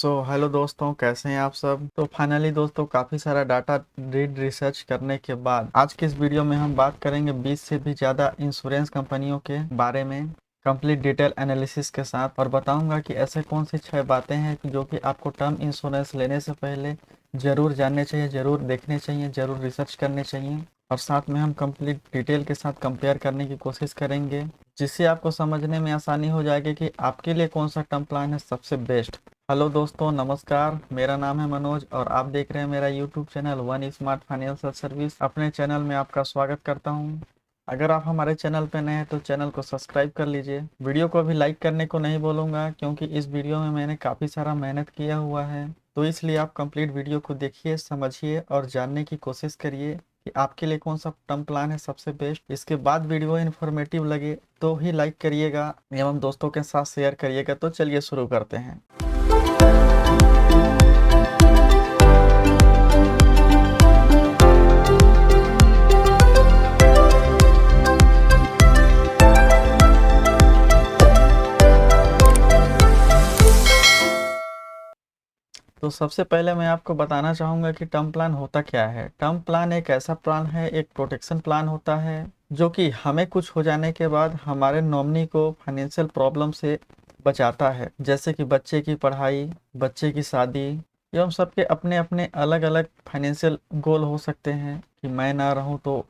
Hello दोस्तों, कैसे हैं आप सब। तो फाइनली दोस्तों, काफ़ी सारा डाटा रीड रिसर्च करने के बाद आज के इस वीडियो में हम बात करेंगे 20 से भी ज़्यादा इंश्योरेंस कंपनियों के बारे में कंप्लीट डिटेल एनालिसिस के साथ, और बताऊंगा कि ऐसे कौन सी 6 बातें हैं जो कि आपको टर्म इंश्योरेंस लेने से पहले ज़रूर जानने चाहिए, ज़रूर देखने चाहिए, ज़रूर रिसर्च करने चाहिए। और साथ में हम कंप्लीट डिटेल के साथ कंपेयर करने की कोशिश करेंगे, जिससे आपको समझने में आसानी हो जाएगी कि आपके लिए कौन सा टर्म प्लान है सबसे बेस्ट। हेलो दोस्तों, नमस्कार। मेरा नाम है मनोज और आप देख रहे हैं मेरा YouTube channel one smart financial service. अपने चैनल में आपका स्वागत करता हूं। अगर आप हमारे चैनल पर नए हैं तो चैनल को सब्सक्राइब कर लीजिए। वीडियो को अभी लाइक करने को नहीं बोलूँगा, क्योंकि इस वीडियो में मैंने काफ़ी सारा मेहनत किया हुआ है, तो इसलिए आप कंप्लीट वीडियो को देखिए, समझिए और जानने की कोशिश करिए कि आपके लिए कौन सा टर्म प्लान है सबसे बेस्ट। इसके बाद वीडियो इन्फॉर्मेटिव लगे तो ही लाइक करिएगा एवं दोस्तों के साथ शेयर करिएगा। तो चलिए शुरू करते हैं। तो सबसे पहले मैं आपको बताना चाहूँगा कि टर्म प्लान होता क्या है। टर्म प्लान एक ऐसा प्लान है, एक प्रोटेक्शन प्लान होता है, जो कि हमें कुछ हो जाने के बाद हमारे नॉमिनी को फाइनेंशियल प्रॉब्लम से बचाता है। जैसे कि बच्चे की पढ़ाई, बच्चे की शादी, एवं सबके अपने अपने अलग अलग फाइनेंशियल गोल हो सकते हैं कि मैं ना रहूं तो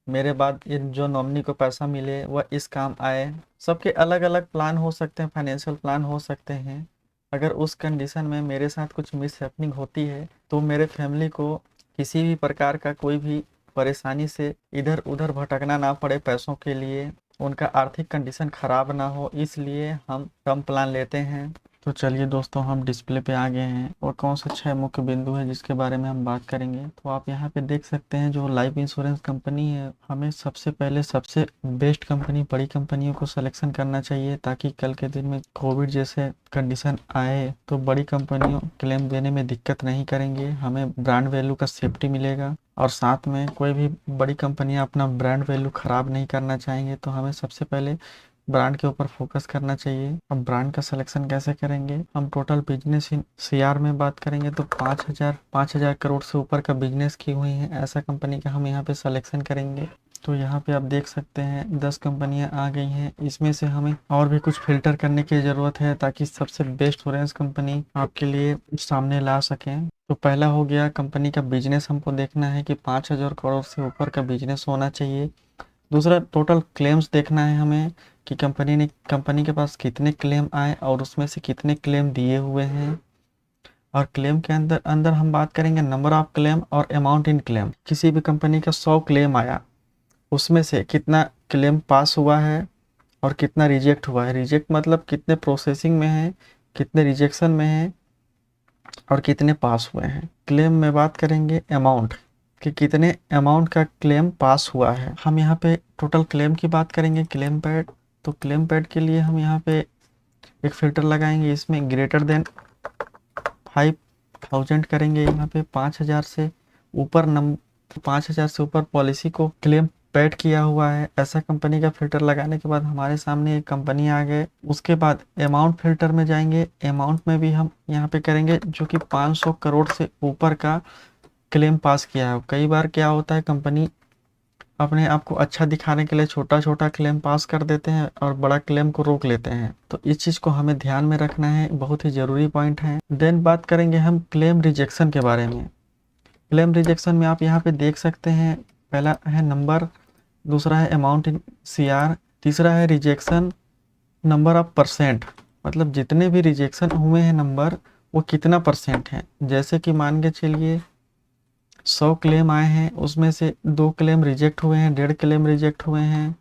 मेरे बाद ये जो नॉमिनी को पैसा मिले वह इस काम आए। सबके अलग अलग प्लान हो सकते हैं, फाइनेंशियल प्लान हो सकते हैं। अगर उस कंडीशन में मेरे साथ कुछ मिस हैपनिंग होती है तो मेरे फैमिली को किसी भी प्रकार का कोई भी परेशानी से इधर उधर भटकना ना पड़े पैसों के लिए, उनका आर्थिक कंडीशन खराब ना हो, इसलिए हम टर्म प्लान लेते हैं। तो चलिए दोस्तों, हम डिस्प्ले पे आ गए हैं और कौन से 6 मुख्य बिंदु है जिसके बारे में हम बात करेंगे। तो आप यहाँ पे देख सकते हैं, जो लाइफ इंश्योरेंस कंपनी है, हमें सबसे पहले सबसे बेस्ट कंपनी, बड़ी कंपनियों को सिलेक्शन करना चाहिए, ताकि कल के दिन में कोविड जैसे कंडीशन आए तो बड़ी कंपनियों क्लेम देने में दिक्कत नहीं करेंगे, हमें ब्रांड वैल्यू का सेफ्टी मिलेगा। और साथ में कोई भी बड़ी कंपनियां अपना ब्रांड वैल्यू ख़राब नहीं करना चाहेंगे, तो हमें सबसे पहले ब्रांड के ऊपर फोकस करना चाहिए। अब ब्रांड का सिलेक्शन कैसे करेंगे, हम टोटल बिजनेस इन सीआर में बात करेंगे तो 5,000 करोड़ से ऊपर का बिजनेस की हुई है ऐसा कंपनी का हम यहाँ पे सिलेक्शन करेंगे। तो यहाँ पे आप देख सकते हैं 10 कंपनियां आ गई हैं। इसमें से हमें और भी कुछ फिल्टर करने की ज़रूरत है, ताकि सबसे बेस्ट इंश्योरेंस कंपनी आपके लिए सामने ला सकें। तो पहला हो गया कंपनी का बिजनेस, हमको देखना है कि 5,000 करोड़ से ऊपर का बिजनेस होना चाहिए। दूसरा, टोटल क्लेम्स देखना है हमें कि कंपनी के पास कितने क्लेम आए और उसमें से कितने क्लेम दिए हुए हैं। और क्लेम के अंदर अंदर हम बात करेंगे नंबर ऑफ क्लेम और अमाउंट इन क्लेम। किसी भी कंपनी का 100 क्लेम आया, उसमें से कितना क्लेम पास हुआ है और कितना रिजेक्ट हुआ है। रिजेक्ट मतलब कितने प्रोसेसिंग में है, कितने रिजेक्शन में है और कितने पास हुए हैं। क्लेम में बात करेंगे अमाउंट कि कितने अमाउंट का क्लेम पास हुआ है। हम यहाँ पे टोटल क्लेम की बात करेंगे, क्लेम पैड। तो क्लेम पैड के लिए हम यहाँ पे एक फिल्टर लगाएंगे, इसमें ग्रेटर देन 5,000 करेंगे। यहाँ पे 5,000 से ऊपर 5,000 से ऊपर पॉलिसी को क्लेम पैड किया हुआ है, ऐसा कंपनी का फिल्टर लगाने के बाद हमारे सामने एक कंपनी आ गए। उसके बाद अमाउंट फिल्टर में जाएंगे। अमाउंट में भी हम यहाँ पे करेंगे जो कि 500 करोड़ से ऊपर का क्लेम पास किया है। कई बार क्या होता है, कंपनी अपने आप को अच्छा दिखाने के लिए छोटा छोटा क्लेम पास कर देते हैं और बड़ा क्लेम को रोक लेते हैं, तो इस चीज़ को हमें ध्यान में रखना है, बहुत ही ज़रूरी पॉइंट है। देन बात करेंगे हम क्लेम रिजेक्शन के बारे में। क्लेम रिजेक्शन में आप यहाँ पे देख सकते हैं, पहला है नंबर, दूसरा है अमाउंट इन सीआर, तीसरा है रिजेक्शन नंबर ऑफ परसेंट, मतलब जितने भी रिजेक्शन हुए हैं नंबर वो कितना परसेंट है। जैसे कि मान के चलिए 100 क्लेम आए हैं, उसमें से 2 क्लेम रिजेक्ट हुए हैं, 1.5 क्लेम रिजेक्ट हुए हैं,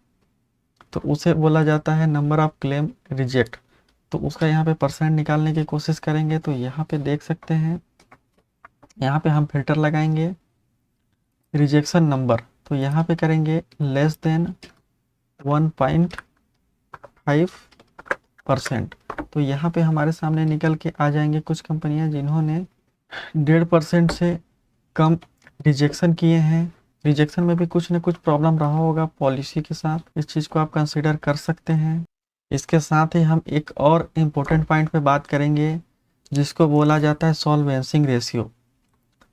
तो उसे बोला जाता है नंबर ऑफ क्लेम रिजेक्ट। तो उसका यहाँ पे परसेंट निकालने की कोशिश करेंगे। तो यहाँ पे देख सकते हैं, यहाँ पे हम फिल्टर लगाएंगे रिजेक्शन नंबर, तो यहाँ पे करेंगे लेस देन 1.5%। तो यहाँ पे हमारे सामने निकल के आ जाएंगे कुछ कंपनियां जिन्होंने 1.5% से कम रिजेक्शन किए हैं। रिजेक्शन में भी कुछ न कुछ प्रॉब्लम रहा होगा पॉलिसी के साथ, इस चीज़ को आप कंसीडर कर सकते हैं। इसके साथ ही हम एक और इम्पोर्टेंट पॉइंट पे बात करेंगे, जिसको बोला जाता है सॉल्वेंसिंग रेशियो।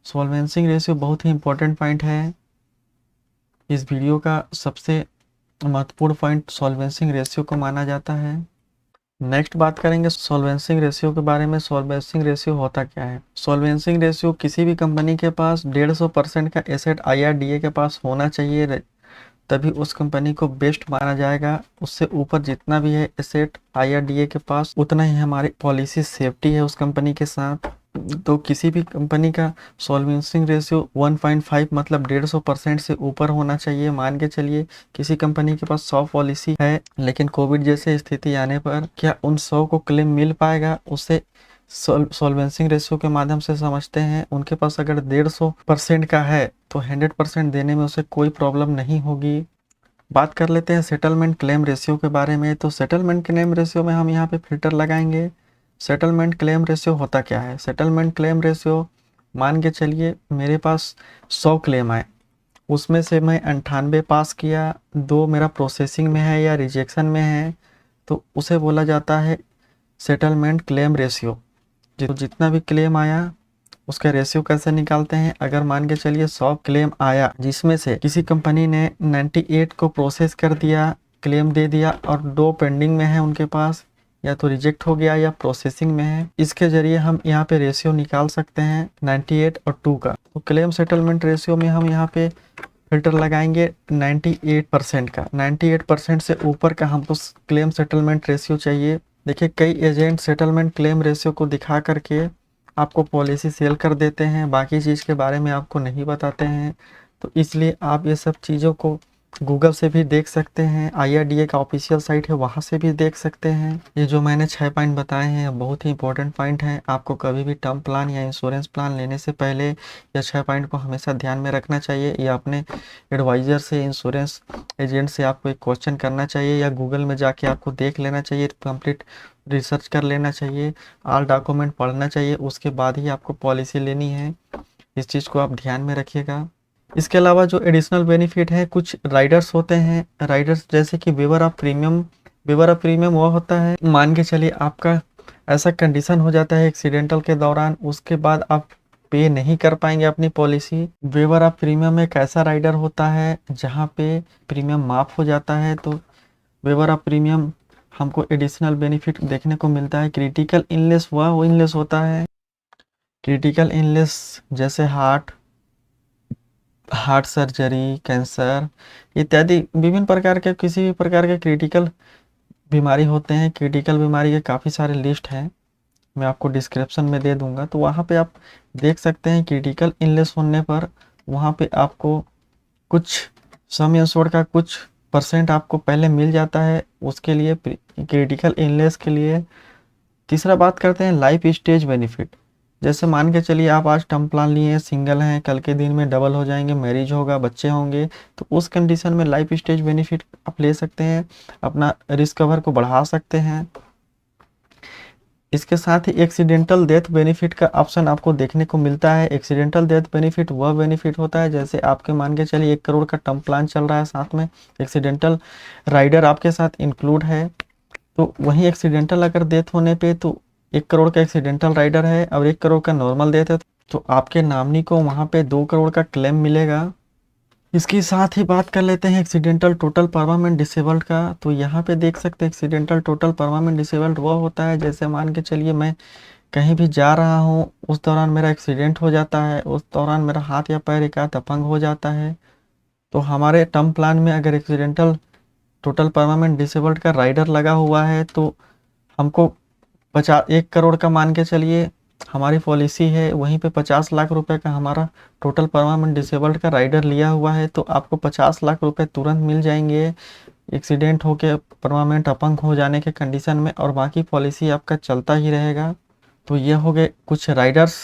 सॉल्वेंसिंग रेशियो बहुत ही इंपॉर्टेंट पॉइंट है। इस वीडियो का सबसे महत्वपूर्ण पॉइंट सॉल्वेंसिंग रेशियो को माना जाता है। नेक्स्ट बात करेंगे सॉल्वेंसिंग रेशियो के बारे में। सॉल्वेंसिंग रेशियो होता क्या है? सॉल्वेंसिंग रेशियो किसी भी कंपनी के पास 150% का एसेट आईआरडीए के पास होना चाहिए, तभी उस कंपनी को बेस्ट माना जाएगा। उससे ऊपर जितना भी है एसेट आईआरडीए के पास, उतना ही हमारी पॉलिसी सेफ्टी है उस कंपनी के साथ। तो किसी भी कंपनी का सॉल्वेंसी रेशियो 1.5 मतलब 150% से ऊपर होना चाहिए। मान के चलिए किसी कंपनी के पास 100 पॉलिसी है, लेकिन कोविड जैसे स्थिति आने पर क्या उन 100 को क्लेम मिल पाएगा? उससे सॉल्वेंसी रेशियो के माध्यम से समझते हैं। उनके पास अगर 150% का है तो 100% देने में उसे कोई प्रॉब्लम नहीं होगी। बात कर लेते हैं सेटलमेंट क्लेम रेशियो के बारे में। तो सेटलमेंट क्लेम रेशियो में हम यहाँ पे फिल्टर लगाएंगे। सेटलमेंट क्लेम रेशियो होता क्या है? सेटलमेंट क्लेम रेशियो, मान के चलिए मेरे पास 100 क्लेम आए, उसमें से मैं 98 पास किया, 2 मेरा प्रोसेसिंग में है या रिजेक्शन में है, तो उसे बोला जाता है सेटलमेंट क्लेम रेशियो। जितना भी क्लेम आया उसका रेशियो कैसे निकालते हैं? अगर मान के चलिए 100 क्लेम आया, जिसमें से किसी कंपनी ने 98 को प्रोसेस कर दिया, क्लेम दे दिया, और 2 पेंडिंग में है उनके पास, या तो रिजेक्ट हो गया या प्रोसेसिंग में है, इसके जरिए हम यहाँ पे रेशियो निकाल सकते हैं 98 और 2 का। तो क्लेम सेटलमेंट रेशियो में हम यहाँ पे फिल्टर लगाएंगे 98% का। 98% से ऊपर का हमको क्लेम सेटलमेंट रेशियो चाहिए। देखिए कई एजेंट सेटलमेंट क्लेम रेशियो को दिखा करके आपको पॉलिसी सेल कर देते हैं, बाकी चीज़ के बारे में आपको नहीं बताते हैं। तो इसलिए आप ये सब चीज़ों को गूगल से भी देख सकते हैं, आईआरडीए का ऑफिशियल साइट है वहाँ से भी देख सकते हैं। ये जो मैंने 6 पॉइंट बताए हैं बहुत ही इंपॉर्टेंट पॉइंट हैं। आपको कभी भी टर्म प्लान या इंश्योरेंस प्लान लेने से पहले या 6 पॉइंट को हमेशा ध्यान में रखना चाहिए, या अपने एडवाइज़र से, इंश्योरेंस एजेंट से आपको एक क्वेश्चन करना चाहिए, या गूगल में जाके आपको देख लेना चाहिए, कंप्लीट रिसर्च कर लेना चाहिए, ऑल डॉक्यूमेंट पढ़ना चाहिए, उसके बाद ही आपको पॉलिसी लेनी है। इस चीज़ को आप ध्यान में रखिएगा। इसके अलावा जो एडिशनल बेनिफिट है, कुछ राइडर्स होते हैं। राइडर्स जैसे कि waiver of premium. Waiver of premium वो होता है, मान के चलिए आपका ऐसा कंडीशन हो जाता है एक्सीडेंटल के दौरान, उसके बाद आप पे नहीं कर पाएंगे अपनी पॉलिसी। वेवर ऑफ प्रीमियम एक ऐसा राइडर होता है जहाँ पे प्रीमियम माफ़ हो जाता है। तो वेवर ऑफ प्रीमियम हमको एडिशनल बेनिफिट देखने को मिलता है। क्रिटिकल इलनेस वह इलनेस होता है, क्रिटिकल इलनेस जैसे हार्ट सर्जरी, कैंसर इत्यादि विभिन्न प्रकार के, किसी भी प्रकार के क्रिटिकल बीमारी होते हैं। क्रिटिकल बीमारी के काफ़ी सारे लिस्ट हैं, मैं आपको डिस्क्रिप्शन में दे दूंगा, तो वहाँ पे आप देख सकते हैं। क्रिटिकल इलनेस होने पर वहाँ पे आपको कुछ सम इंश्योर्ड का कुछ परसेंट आपको पहले मिल जाता है उसके लिए, क्रिटिकल इलनेस के लिए। तीसरा बात करते हैं लाइफ स्टेज बेनिफिट। जैसे मान के चलिए आप आज टर्म प्लान लिए हैं, सिंगल हैं, कल के दिन में डबल हो जाएंगे, मैरिज होगा, बच्चे होंगे, तो उस कंडीशन में लाइफ स्टेज बेनिफिट आप ले सकते हैं, अपना रिस्क कवर को बढ़ा सकते हैं। इसके साथ ही एक्सीडेंटल डेथ बेनिफिट का ऑप्शन आपको देखने को मिलता है। एक्सीडेंटल डेथ बेनिफिट वह बेनिफिट होता है जैसे आपके मान के चलिए 1 करोड़ का टर्म प्लान चल रहा है, साथ में एक्सीडेंटल राइडर आपके साथ इंक्लूड है, तो वहीं एक्सीडेंटल अगर डेथ होने पे तो 1 करोड़ का एक्सीडेंटल राइडर है और 1 करोड़ का नॉर्मल डेथ है, तो आपके नॉमिनी को वहाँ पे 2 करोड़ का क्लेम मिलेगा। इसके साथ ही बात कर लेते हैं एक्सीडेंटल टोटल परमानेंट डिसेबल्ड का। तो यहाँ पे देख सकते हैं एक्सीडेंटल टोटल परमानेंट डिसेबल्ड वह होता है जैसे मान के चलिए मैं कहीं भी जा रहा हूँ, उस दौरान मेरा एक्सीडेंट हो जाता है, उस दौरान मेरा हाथ या पैर एक आध अपंग हो जाता है, तो हमारे टर्म प्लान में अगर एक्सीडेंटल टोटल परमानेंट डिसेबल्ड का राइडर लगा हुआ है तो हमको 1 करोड़ का मान के चलिए हमारी पॉलिसी है, वहीं पे 50 लाख रुपए का हमारा टोटल परमानेंट डिसेबल्ड का राइडर लिया हुआ है, तो आपको 50 लाख रुपए तुरंत मिल जाएंगे एक्सीडेंट होके परमानेंट अपंग हो जाने के कंडीशन में, और बाकी पॉलिसी आपका चलता ही रहेगा। तो ये हो गए कुछ राइडर्स।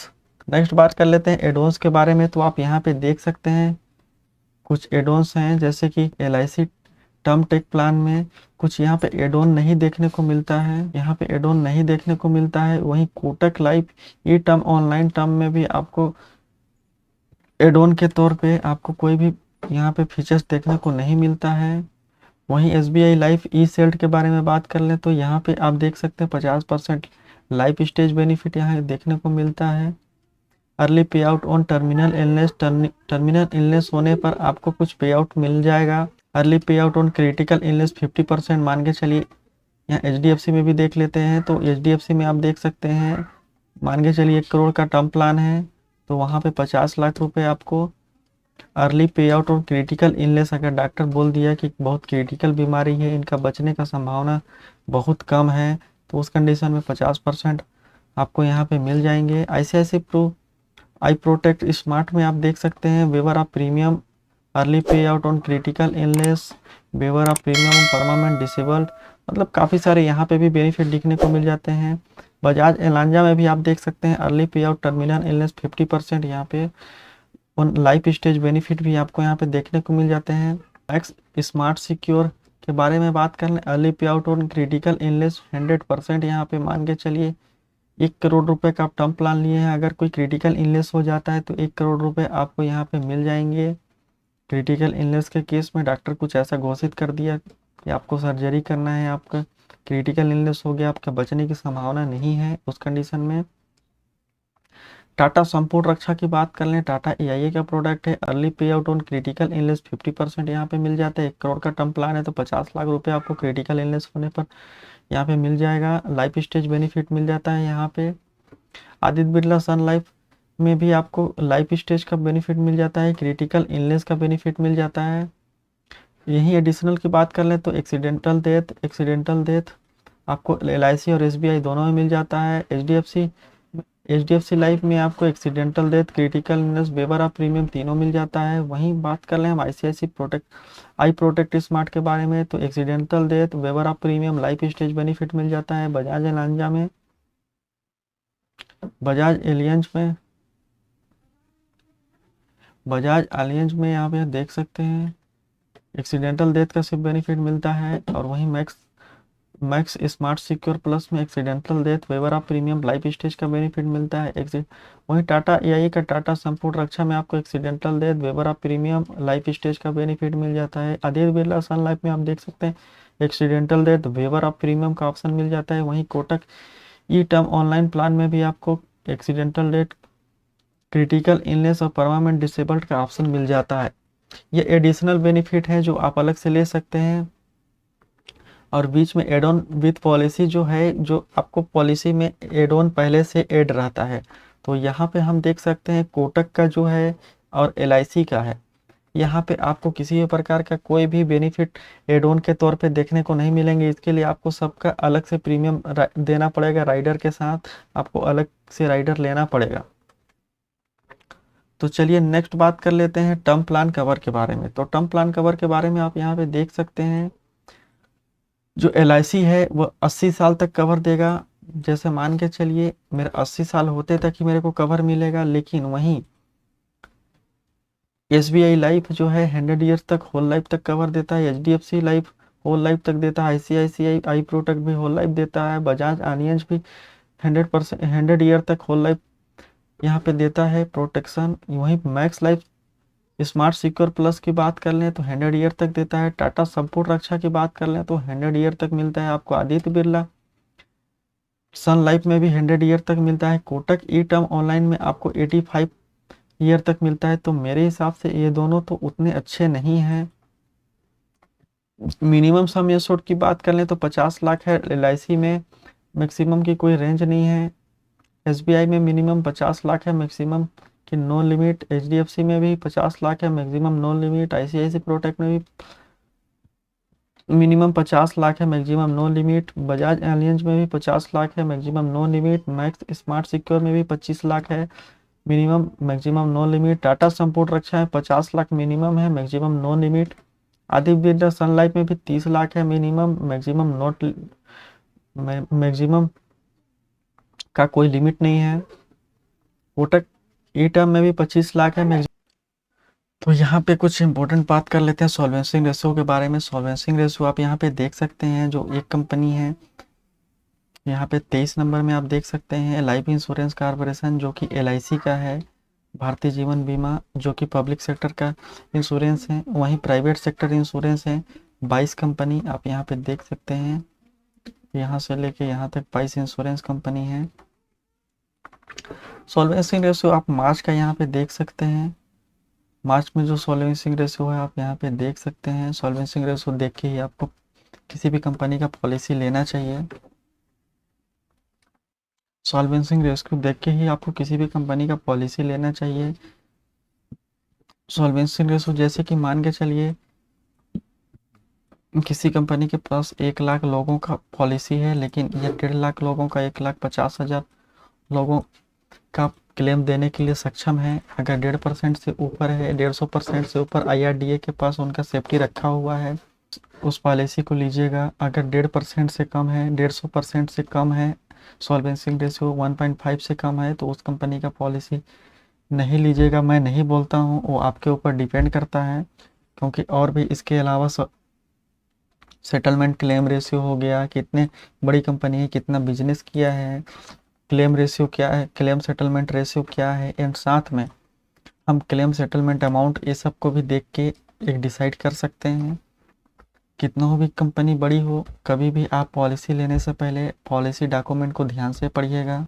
नेक्स्ट बात कर लेते हैं एडोन्स के बारे में। तो आप यहाँ पे देख सकते हैं कुछ एडोन्स हैं, जैसे कि LIC टर्म टेक प्लान में कुछ यहाँ पे एडोन नहीं देखने को मिलता है, यहाँ पे एडोन नहीं देखने को मिलता है। वहीं कोटक लाइफ ई टर्म ऑनलाइन टर्म में भी आपको एडोन के तौर पे आपको कोई भी यहाँ पे फीचर्स देखने को नहीं मिलता है। वहीं SBI लाइफ ई सेल्ट के बारे में बात कर लें तो यहाँ पे आप देख सकते हैं 50% लाइफ स्टेज बेनिफिट यहाँ देखने को मिलता है। Early pay out on terminal illness, terminal illness होने पर आपको कुछ पे आउट मिल जाएगा। Early pay out on critical illness 50% मान के चलिए। यहाँ HDFC में भी देख लेते हैं, तो HDFC में आप देख सकते हैं, मान के चलिए 1 करोड़ का टर्म प्लान है, तो वहाँ पे 50 लाख रुपए आपको अर्ली पे आउट और क्रिटिकल इलनेस, अगर डॉक्टर बोल दिया कि बहुत क्रिटिकल बीमारी है, इनका बचने का संभावना बहुत कम है, तो उस कंडीशन में 50% आपको यहाँ पे मिल जाएंगे। ICICI pro I protect smart में आप देख सकते हैं, waiver of premium, early pay out on critical illness, waiver of premium permanent disabled, मतलब काफ़ी सारे यहाँ पे भी बेनिफिट दिखने को मिल जाते हैं। बजाज एलांजा में भी आप देख सकते हैं, early pay out terminal illness 50% यहाँ पे उन लाइफ स्टेज बेनिफिट भी आपको यहाँ पे देखने को मिल जाते हैं। एक्स स्मार्ट सिक्योर के बारे में बात कर लें, early pay out on critical illness 100% यहाँ पे मान के चलिए 1 करोड़ रुपए का आप टर्म प्लान लिए हैं, अगर कोई क्रिटिकल इलनेस हो जाता है तो 1 करोड़ रुपए आपको यहाँ पे मिल जाएंगे। क्रिटिकल इलनेस के केस में डॉक्टर कुछ ऐसा घोषित कर दिया कि आपको सर्जरी करना है, आपका क्रिटिकल इलनेस हो गया, आपका बचने की संभावना नहीं है, उस कंडीशन में टाटा संपूर्ण रक्षा की बात कर लें, टाटा AIA का प्रोडक्ट है, early pay out on critical illness 50% यहाँ पे मिल जाता है। 1 करोड़ का टर्म प्लान है तो 50 लाख रुपए आपको क्रिटिकल इलनेस होने पर यहाँ पे मिल जाएगा। लाइफ स्टेज बेनिफिट मिल जाता है यहाँ पे। आदित्य बिरला सन लाइफ में भी आपको लाइफ स्टेज का बेनिफिट मिल जाता है, क्रिटिकल इलनेस का बेनिफिट मिल जाता है। यही एडिशनल की बात कर लें तो एक्सीडेंटल डेथ आपको LIC और SBI दोनों में मिल जाता है। HDFC लाइफ में आपको accidental death, critical illness, waiver of premium तीनों मिल जाता है। वहीं बात कर लें हम ICICI आई प्रोटेक्ट स्मार्ट के बारे में, तो accidental death, waiver of premium, life stage benefit मिल जाता है। बजाज एलांजा में, बजाज एलियंज में यहाँ पे देख सकते हैं एक्सीडेंटल डेथ का सिर्फ बेनिफिट मिलता है। और वहीं मैक्स स्मार्ट सिक्योर प्लस में accidental death, waiver of premium, life stage का बेनिफिट मिलता है। वहीं टाटा AIA का टाटा संपूर्ण रक्षा में आपको accidental death, waiver of premium, life stage का बेनिफिट मिल जाता है। आदित्य बिरला सन लाइफ में आप देख सकते हैं accidental death, waiver of premium का ऑप्शन मिल जाता है। वहीं Kotak e term online plan में भी आपको एक्सीडेंटल डेथ, क्रिटिकल इलनेस और परमानेंट डिसेबल्ड का ऑप्शन मिल जाता है। ये एडिशनल बेनिफिट है जो आप अलग से ले सकते हैं। और बीच में एड ऑन विथ पॉलिसी जो है, जो आपको पॉलिसी में एड ऑन पहले से ऐड रहता है, तो यहाँ पे हम देख सकते हैं कोटक का जो है और LIC का है, यहाँ पे आपको किसी भी प्रकार का कोई भी बेनिफिट एड ऑन के तौर पे देखने को नहीं मिलेंगे। इसके लिए आपको सबका अलग से प्रीमियम देना पड़ेगा, राइडर के साथ आपको अलग से राइडर लेना पड़ेगा। तो चलिए नेक्स्ट बात कर लेते हैं टर्म प्लान कवर के बारे में। तो टर्म प्लान कवर के बारे में आप यहाँ पे देख सकते हैं, जो LIC है वो 80 साल तक कवर देगा। जैसे मान के चलिए मेरे 80 साल होते तक ही मेरे को कवर मिलेगा, लेकिन वहीं SBI लाइफ जो है 100 ईयर्स तक होल लाइफ तक कवर देता है। HDFC लाइफ होल लाइफ तक देता है। ICICI आई प्रोटेक्ट भी होल लाइफ देता है। बजाज एलियंज भी 100 ईयर तक होल लाइफ यहाँ पे देता है प्रोटेक्शन। वहीं max life smart secure plus की बात कर लें तो 100 ईयर तक देता है। टाटा संपूर्ण रक्षा की बात कर लें तो 100 ईयर तक मिलता है आपको। आदित्य बिरला सन लाइफ में भी 100 ईयर तक मिलता है। कोटक ई टर्म ऑनलाइन में आपको 85 ईयर तक मिलता है। तो मेरे हिसाब से ये दोनों तो उतने अच्छे नहीं हैं। मिनिमम सम एश्योर्ड की बात कर लें तो 50 लाख है। LIC में मैक्सिमम की कोई रेंज नहीं है। SBI में मिनिमम 50 लाख है, मैक्सिमम की नो लिमिट। HDFC में भी 50 लाख है, maximum no limit. ICICI protect में भी मिनिमम 50 लाख है, maximum no limit. Bajaj Allianz में भी 50 लाख है, maximum no limit. Max smart Secure में भी 25 लाख है, minimum maximum no limit. Tata Sampoorna Raksha है 50 लाख मिनिमम है, maximum no limit. Aditya Birla Sun Life में भी 30 लाख है मिनिमम, मैक्सिमम नॉट मैक्सिमम का कोई लिमिट नहीं है। कोटक ई टर्म में भी 25 लाख है। तो यहाँ पे कुछ इंपॉर्टेंट बात कर लेते हैं सॉल्वेंसी रेशियो के बारे में। सॉल्वेंसी रेशियो आप यहाँ पे देख सकते हैं, जो एक कंपनी है यहाँ पे 23 नंबर में आप देख सकते हैं लाइफ इंश्योरेंस कॉर्पोरेशन, जो कि LIC का है। भारतीय जीवन बीमा जो कि पब्लिक सेक्टर का इंश्योरेंस है। वहीं प्राइवेट सेक्टर इंश्योरेंस है 22 कंपनी आप यहाँ पे देख सकते हैं। तो यहाँ से लेके यहाँ तक 22 इंश्योरेंस कंपनी है। सॉल्वेंसी रेशियो आप मार्च का यहाँ पे देख सकते हैं। मार्च में जो सॉल्वेंसी रेशियो है आप यहाँ पे देख सकते हैं। सॉल्वेंसी रेशियो देख के ही आपको किसी भी कंपनी का पॉलिसी लेना चाहिए। सॉल्वेंसी रेशियो देख के ही आपको किसी भी कंपनी का पॉलिसी लेना चाहिए। सॉल्वेंसी रेशियो जैसे कि मान के चलिए किसी कंपनी के पास 1 लाख लोगों का पॉलिसी है, लेकिन यह 1.5 लाख लोगों का 1,50,000 लोगों का क्लेम देने के लिए सक्षम है। अगर 1.5% से ऊपर है, 150% से ऊपर IRDA के पास उनका सेफ्टी रखा हुआ है, उस पॉलिसी को लीजिएगा। अगर 1.5% से कम है, 150% से कम है, सॉल्वेंसी रेशियो 1.5 से कम है, तो उस कंपनी का पॉलिसी नहीं लीजिएगा। मैं नहीं बोलता हूँ, वो आपके ऊपर डिपेंड करता है, क्योंकि और भी इसके अलावा सेटलमेंट क्लेम रेशियो हो गया, कितने बड़ी कंपनी है, कितना बिजनेस किया है, क्लेम रेशियो क्या है, क्लेम सेटलमेंट रेशियो क्या है, एंड साथ में हम क्लेम सेटलमेंट अमाउंट ये सब को भी देख के एक डिसाइड कर सकते हैं। कितना भी कंपनी बड़ी हो, कभी भी आप पॉलिसी लेने से पहले पॉलिसी डॉक्यूमेंट को ध्यान से पढ़िएगा।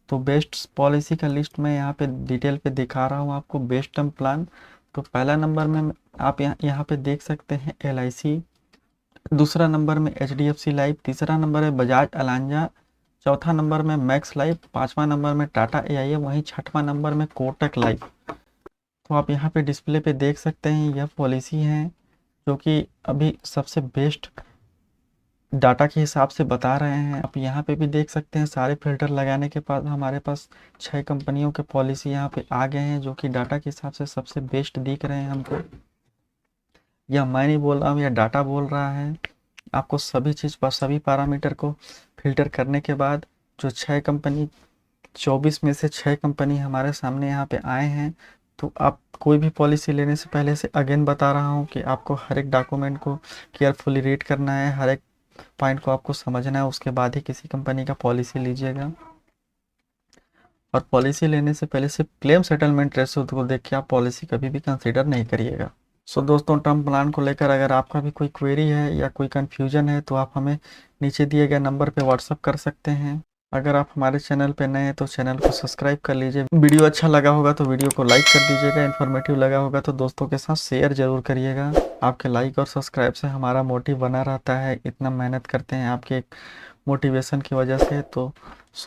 तो बेस्ट पॉलिसी का लिस्ट मैं यहाँ पे डिटेल पे दिखा रहा हूँ आपको, बेस्ट टर्म प्लान। तो पहला नंबर में आप यहाँ पे देख सकते हैं LIC, दूसरा नंबर में HDFC लाइफ, तीसरा नंबर है बजाज अलांजा, चौथा नंबर में मैक्स लाइफ, पांचवा नंबर में टाटा AIA, वहीं छठवां नंबर में कोटक लाइफ। तो आप यहाँ पे डिस्प्ले पे देख सकते हैं यह पॉलिसी है जो कि अभी सबसे बेस्ट डाटा के हिसाब से बता रहे हैं। आप यहाँ पे भी देख सकते हैं सारे फिल्टर लगाने के बाद हमारे पास 6 कंपनियों के पॉलिसी यहाँ पे आ गए हैं, जो कि डाटा के हिसाब से सबसे बेस्ट दिख रहे हैं हमको। यह मैं नहीं बोल रहा हूँ, यह डाटा बोल रहा है। आपको सभी चीज़ पर सभी पैरामीटर को फिल्टर करने के बाद जो 6 कंपनी 24 में से 6 कंपनी हमारे सामने यहाँ पे आए हैं, तो आप कोई भी पॉलिसी लेने से पहले से अगेन बता रहा हूँ कि आपको हर एक डॉक्यूमेंट को केयरफुली रीड करना है, हर एक पॉइंट को आपको समझना है, उसके बाद ही किसी कंपनी का पॉलिसी लीजिएगा। और पॉलिसी लेने से पहले सिर्फ क्लेम सेटलमेंट रेशियो को देख के आप पॉलिसी कभी भी कंसीडर नहीं करिएगा। सो दोस्तों, टर्म प्लान को लेकर अगर आपका भी कोई क्वेरी है या कोई कन्फ्यूजन है तो आप हमें नीचे दिए गए नंबर पे व्हाट्सअप कर सकते हैं। अगर आप हमारे चैनल पे नए हैं तो चैनल को सब्सक्राइब कर लीजिए। वीडियो अच्छा लगा होगा तो वीडियो को लाइक कर दीजिएगा, इन्फॉर्मेटिव लगा होगा तो दोस्तों के साथ शेयर ज़रूर करिएगा। आपके लाइक और सब्सक्राइब से हमारा मोटिव बना रहता है, इतना मेहनत करते हैं आपके मोटिवेशन की वजह से। तो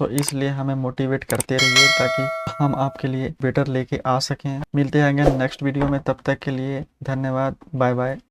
इसलिए हमें मोटिवेट करते रहिए ताकि हम आपके लिए बेटर लेके आ सकें। मिलते हैं नेक्स्ट वीडियो में, तब तक के लिए धन्यवाद, बाय बाय।